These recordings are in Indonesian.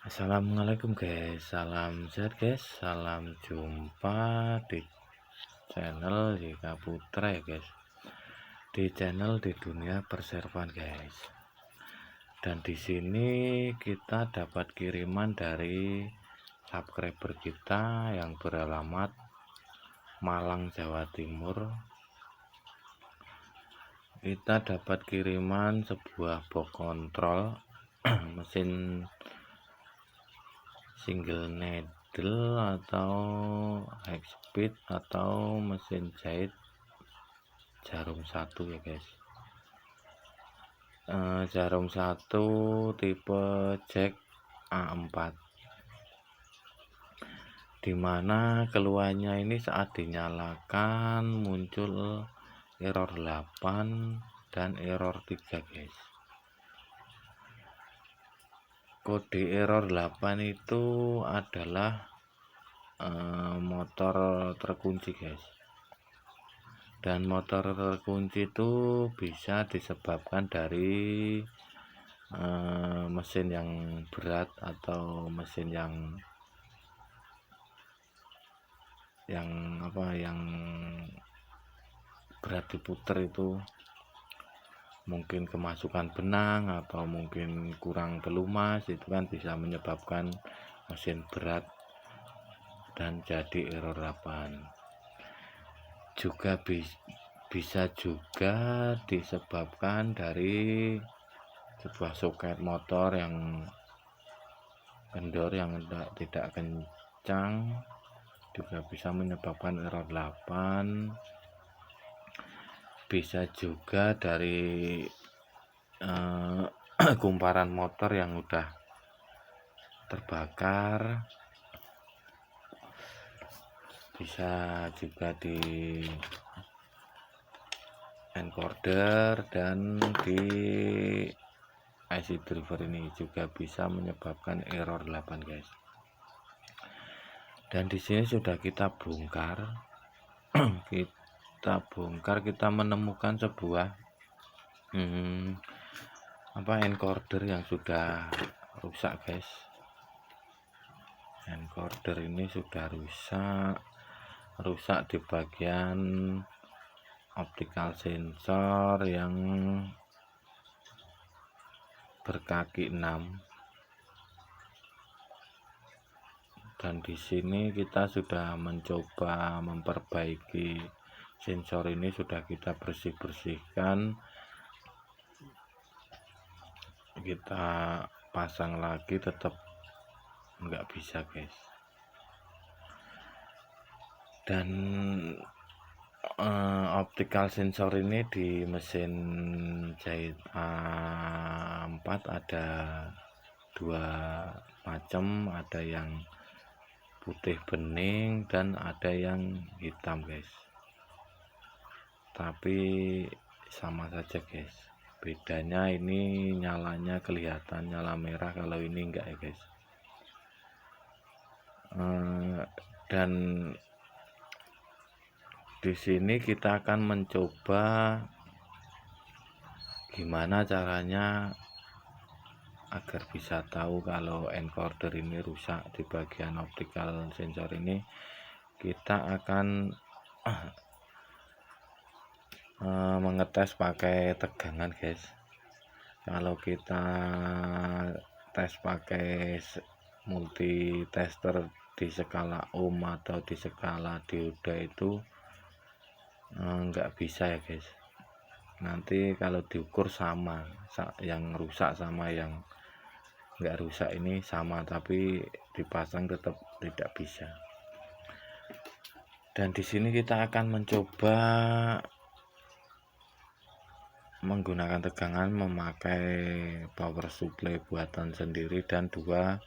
Assalamualaikum guys, salam sehat guys, salam jumpa di channel Yika Putra ya guys, di channel di dunia perservan guys. Dan di sini kita dapat kiriman dari subscriber kita yang beralamat Malang, Jawa Timur. Kita dapat kiriman sebuah box kontrol mesin single needle atau high speed atau mesin jahit jarum 1 ya guys. Jarum 1 tipe jack A4, dimana keluarnya ini saat dinyalakan muncul error 8 dan error 3 guys. Kode error 8 itu adalah motor terkunci guys, dan motor terkunci itu bisa disebabkan dari mesin yang berat atau mesin yang berat diputer itu, mungkin kemasukan benang atau mungkin kurang pelumas, itu kan bisa menyebabkan mesin berat dan jadi error 8. Juga bisa juga disebabkan dari sebuah soket motor yang kendor, yang tidak kencang, juga bisa menyebabkan error 8. Bisa juga dari kumparan motor yang udah terbakar, bisa juga di encoder dan di IC driver ini juga bisa menyebabkan error 8 guys. Dan di sini sudah kita bongkar kita menemukan sebuah encoder yang sudah rusak guys. Encoder ini sudah rusak di bagian optical sensor yang berkaki 6. Dan di sini kita sudah mencoba memperbaiki sensor ini, sudah kita bersihkan, kita pasang lagi, tetap nggak bisa guys. Dan optical sensor ini di mesin jahit A4 ada dua macam, ada yang putih bening dan ada yang hitam guys, tapi sama saja guys. Bedanya ini nyalanya kelihatan nyala merah, kalau ini enggak ya guys. Dan di sini kita akan mencoba gimana caranya agar bisa tahu kalau encoder ini rusak di bagian optical sensor ini. Kita akan mengetes pakai tegangan guys. Kalau kita tes pakai multi tester di skala ohm atau di skala dioda itu nggak bisa ya guys. Nanti kalau diukur sama, yang rusak sama yang nggak rusak ini sama, tapi dipasang tetap tidak bisa. Dan di sini kita akan mencoba menggunakan tegangan memakai power supply buatan sendiri dan dua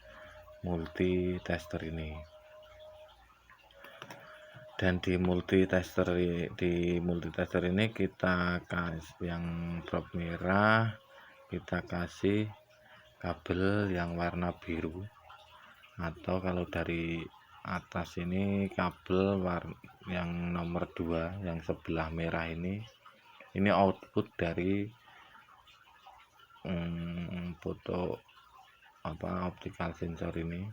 multi tester ini. Dan di multi tester ini kita kasih yang drop merah, kita kasih kabel yang warna biru, atau kalau dari atas ini kabel yang nomor 2 yang sebelah merah ini output dari foto optical sensor ini,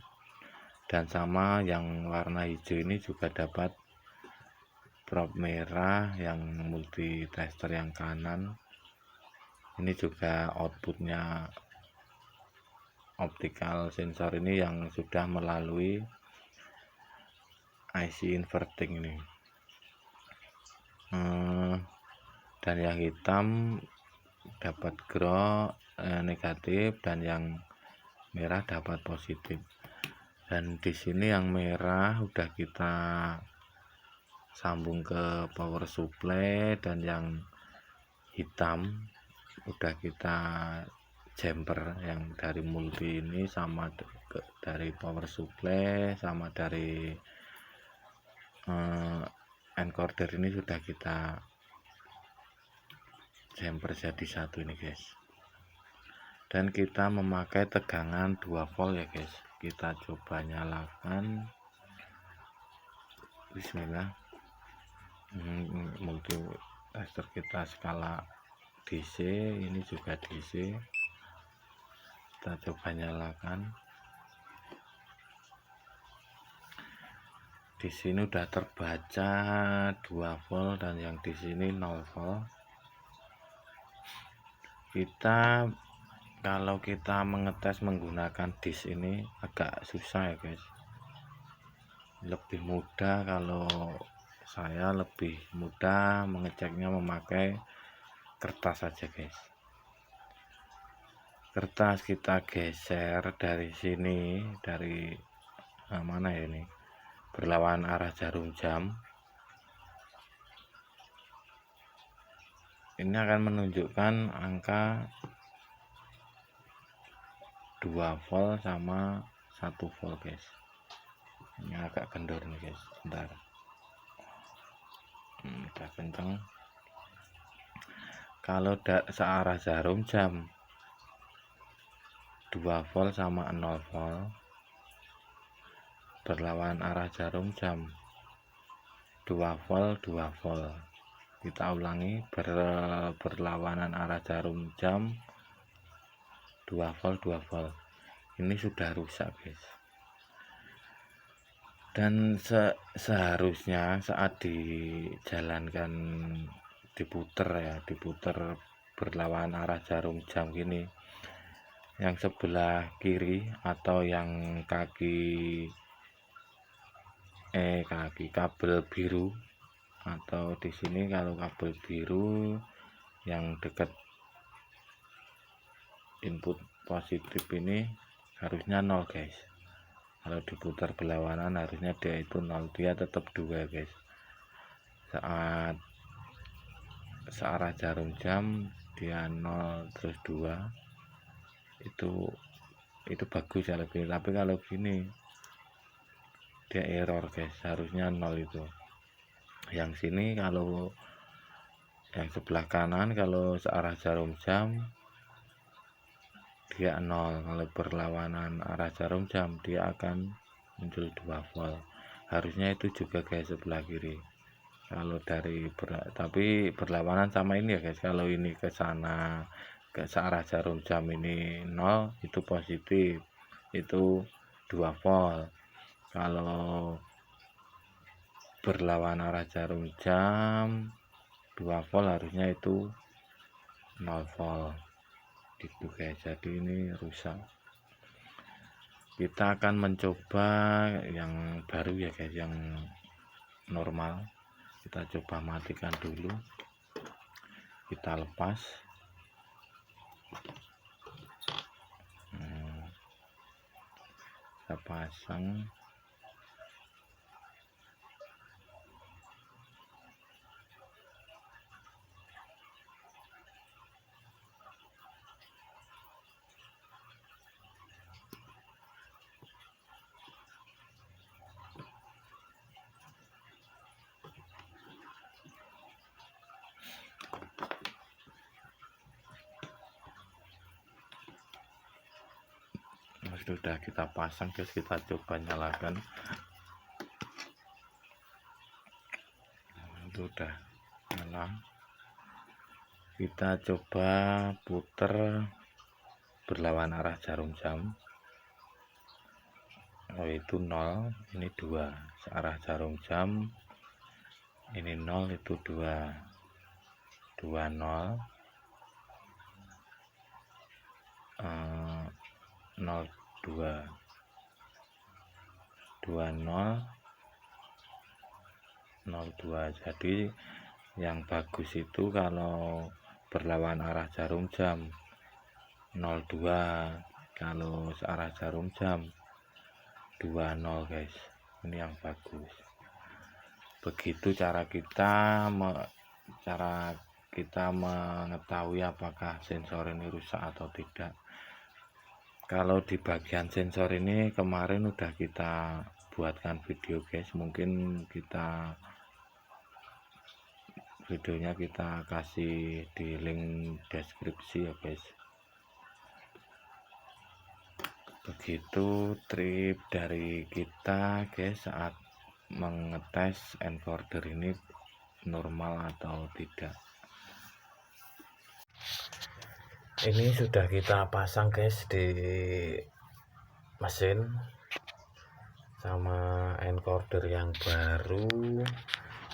dan sama yang warna hijau ini juga dapat probe merah yang multi tester yang kanan. Ini juga outputnya optical sensor ini yang sudah melalui IC inverting ini. Dan yang hitam dapat ground negatif dan yang merah dapat positif. Dan di sini yang merah udah kita sambung ke power supply, dan yang hitam udah kita jumper yang dari multi ini sama dari power supply sama dari encoder ini sudah kita jumper jadi satu ini guys. Dan kita memakai tegangan 2 volt ya guys. Kita coba nyalakan. Bismillah. Multi tester kita skala DC, ini juga DC. Kita coba nyalakan. Di sini udah terbaca 2 volt dan yang di sini 0 volt. Kalau kita mengetes menggunakan disk ini agak susah ya guys. Lebih mudah, kalau saya lebih mudah mengeceknya memakai kertas saja guys. Kertas kita geser dari sini, dari mana ya ini, berlawanan arah jarum jam. Ini akan menunjukkan angka 2 volt sama 1 volt guys. Ini agak kendor nih guys, bentar. Udah kenceng. Kalau searah jarum jam 2 volt sama 0 volt, berlawanan arah jarum jam 2 volt 2 volt. Kita ulangi, berlawanan arah jarum jam 2 volt 2 volt. Ini sudah rusak guys. Dan seharusnya saat dijalankan, diputer berlawanan arah jarum jam gini, yang sebelah kiri atau yang kabel biru, atau di sini kalau kabel biru yang dekat input positif ini harusnya 0 guys. Kalau diputar berlawanan harusnya dia itu 0, dia tetap 2 guys. Saat searah jarum jam dia 0 terus 2, itu bagus ya lebih. Tapi kalau gini dia error guys, harusnya 0 itu. Yang sini kalau yang sebelah kanan kalau searah jarum jam dia 0, kalau berlawanan arah jarum jam dia akan muncul 2 volt. Harusnya itu juga guys sebelah kiri. Kalau tapi berlawanan sama ini ya guys. Kalau ini ke sana ke searah jarum jam ini 0, itu positif, itu 2 volt. Kalau berlawanan arah jarum jam 2 volt harusnya itu 0 volt gitu guys. Jadi ini rusak. Kita akan mencoba yang baru ya guys, yang normal. Kita coba matikan dulu, kita lepas. Kita pasang. Sudah kita pasang guys, kita coba nyalakan. Itu udah nyala. Kita coba puter berlawan arah jarum jam. itu 0, ini 2. Searah jarum jam ini 0, itu 2. 2 0 0 2 2 0 0 2. Jadi yang bagus itu kalau berlawan arah jarum jam 02, kalau searah jarum jam 20 guys. Ini yang bagus. Begitu cara kita mengetahui apakah sensor ini rusak atau tidak. Kalau di bagian sensor ini kemarin udah kita buatkan video guys, mungkin videonya kita kasih di link deskripsi ya guys. Begitu trip dari kita guys saat mengetes encoder ini normal atau tidak. Ini sudah kita pasang guys di mesin sama encoder yang baru,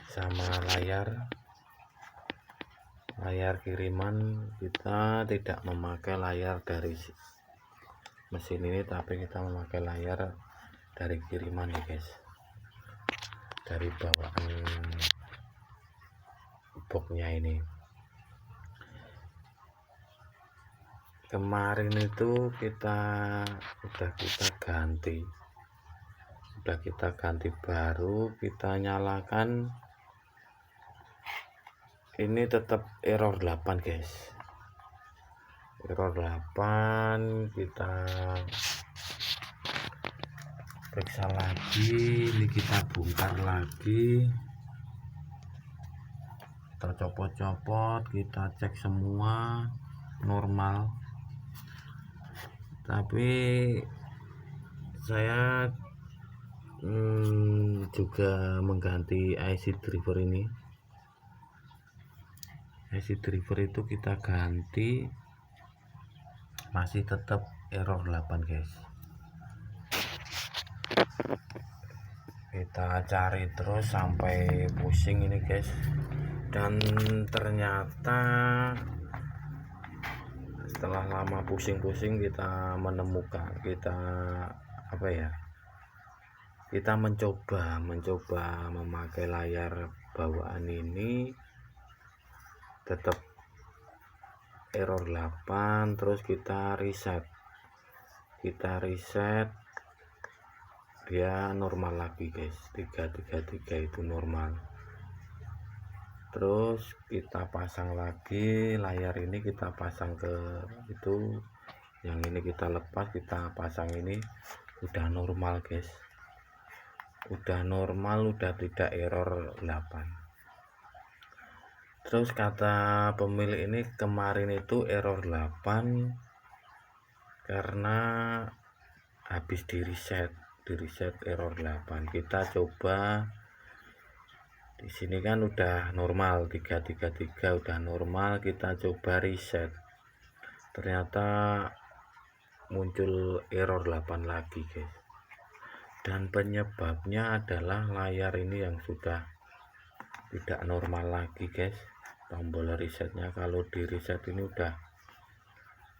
sama layar kiriman. Kita tidak memakai layar dari mesin ini, tapi kita memakai layar dari kiriman ya guys, dari bawaan boxnya ini. Kemarin itu udah kita ganti baru, kita nyalakan, ini tetap error 8 guys, error 8. Kita periksa lagi, ini kita bongkar lagi, kita copot-copot, kita cek semua normal. Tapi saya juga mengganti IC driver ini. IC driver itu kita ganti, masih tetap error 8 guys. Kita cari terus sampai pusing ini guys, dan ternyata setelah lama pusing-pusing kita menemukan, kita mencoba memakai layar bawaan ini, tetap error 8. Terus kita reset dia normal lagi guys, 333 itu normal. Terus kita pasang lagi layar ini, kita pasang ke itu, yang ini kita lepas, kita pasang ini, udah normal guys, udah normal, udah tidak error 8. Terus kata pemilik ini kemarin itu error 8 karena habis di reset error 8. Kita coba di sini kan udah normal, 333 udah normal, kita coba reset, ternyata muncul error 8 lagi guys. Dan penyebabnya adalah layar ini yang sudah tidak normal lagi guys. Tombol resetnya kalau di reset ini udah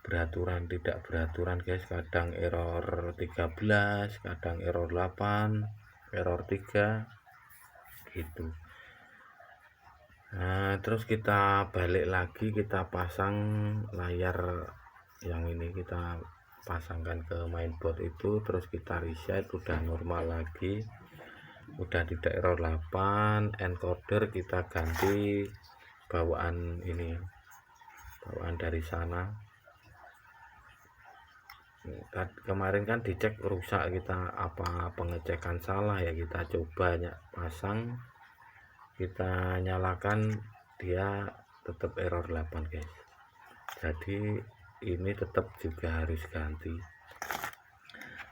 beraturan tidak beraturan guys, kadang error 13, kadang error 8, error 3 gitu. Nah, terus kita balik lagi, kita pasang layar yang ini, kita pasangkan ke mainboard itu, terus kita reset, udah normal lagi, udah tidak error 8. Encoder kita ganti bawaan ini, bawaan dari sana. Kemarin kan dicek rusak, kita apa pengecekan salah ya, kita coba pasang, kita nyalakan, dia tetap error 8 guys. Jadi ini tetap juga harus ganti,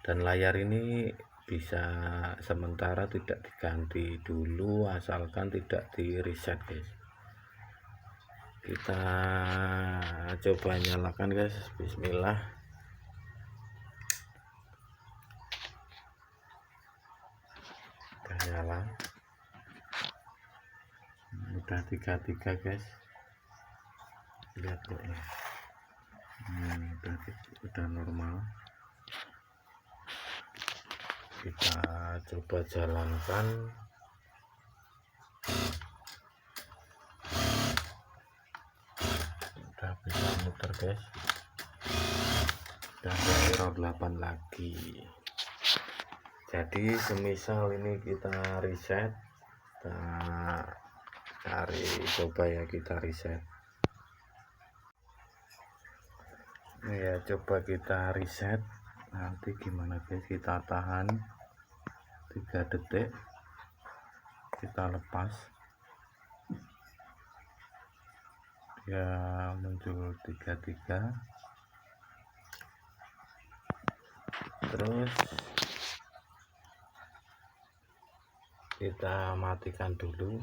dan layar ini bisa sementara tidak diganti dulu asalkan tidak di reset guys. Kita coba nyalakan guys, bismillah. nyala. Udah 33 guys, lihat kok ya. Udah normal. Kita coba jalankan. Udah bisa muter guys, udah ada error 8 lagi. Jadi semisal ini kita reset, kita cari, coba ya kita reset ini ya, coba kita reset. Nanti gimana guys, kita tahan 3 detik, kita lepas, ya muncul 33. Terus kita matikan dulu.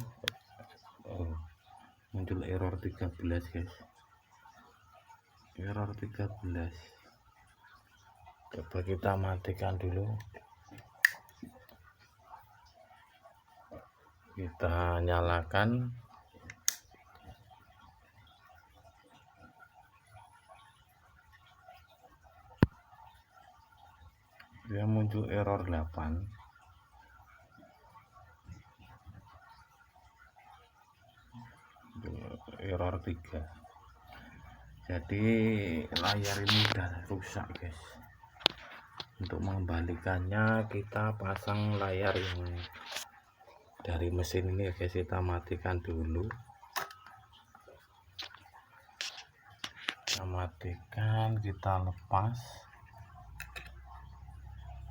Muncul error 13 guys, error 13. Coba kita matikan dulu, kita nyalakan. Dia muncul error 8. Error 3. Jadi layar ini udah rusak guys. Untuk mengembalikannya kita pasang layar yang dari mesin ini ya guys. Kita matikan dulu, kita matikan, kita lepas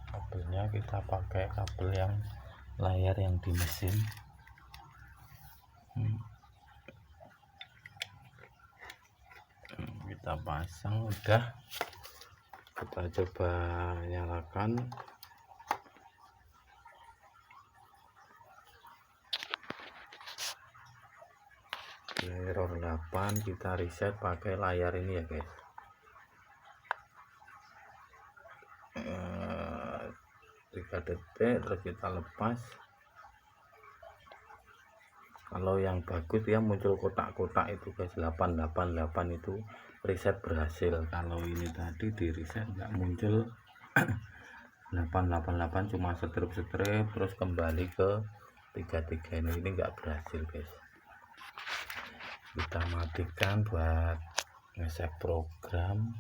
kabelnya, kita pakai kabel yang layar yang di mesin. Kita pasang, udah. Kita coba nyalakan. Error 8. Kita reset pakai layar ini ya guys. 3 detik, terus kita lepas. Kalau yang bagus dia muncul kotak-kotak itu guys, 888 itu reset berhasil. Kalau ini tadi di reset nggak muncul 888, cuma strip-strip terus kembali ke 33 ini nggak berhasil guys. Kita matikan buat nge-save program.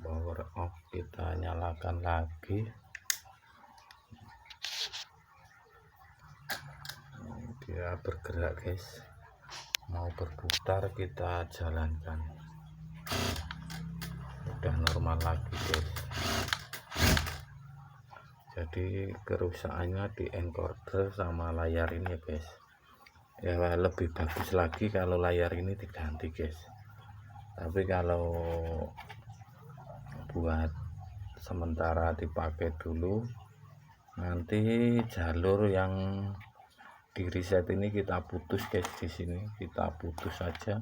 Power off, kita nyalakan lagi. Dia bergerak guys, mau berputar, kita jalankan. Udah normal lagi guys. Jadi kerusakannya di encoder sama layar ini ya guys. Ya lebih bagus lagi kalau layar ini diganti guys. Tapi kalau buat sementara dipakai dulu, nanti jalur yang di reset ini kita putus guys. Di sini kita putus saja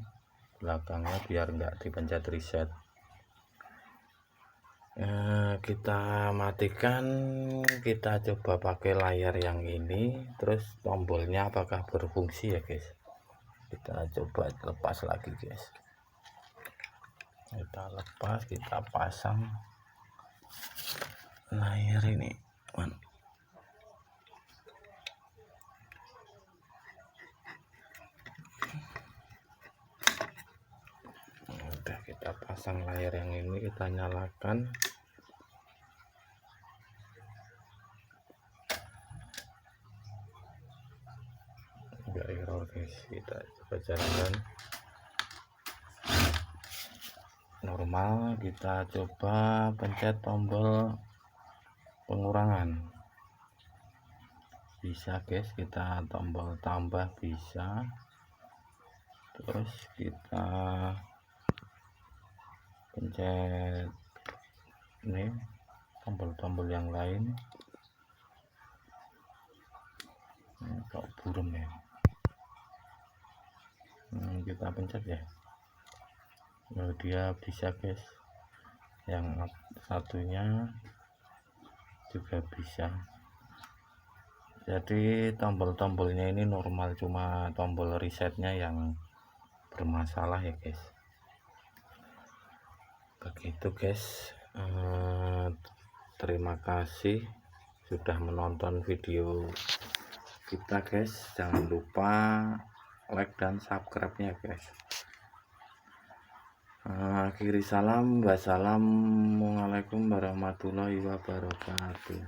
belakangnya biar nggak dipencet reset. Kita matikan, kita coba pakai layar yang ini, terus tombolnya apakah berfungsi ya guys. Kita coba lepas lagi guys, kita lepas, kita pasang layar ini. Udah, kita pasang layar yang ini, kita nyalakan. Enggak error guys, kita coba jalankan normal. Kita coba pencet tombol pengurangan, bisa guys. Kita tombol tambah bisa, terus kita pencet ini tombol-tombol yang lain. Kok burem ya. Kita pencet ya. Nah, dia bisa guys. Yang satunya juga bisa. Jadi tombol-tombolnya ini normal, cuma tombol resetnya yang bermasalah ya guys. Begitu guys. Terima kasih sudah menonton video kita guys. Jangan lupa like dan subscribe nya guys. Akhiri salam, wassalamualaikum warahmatullahi wabarakatuh.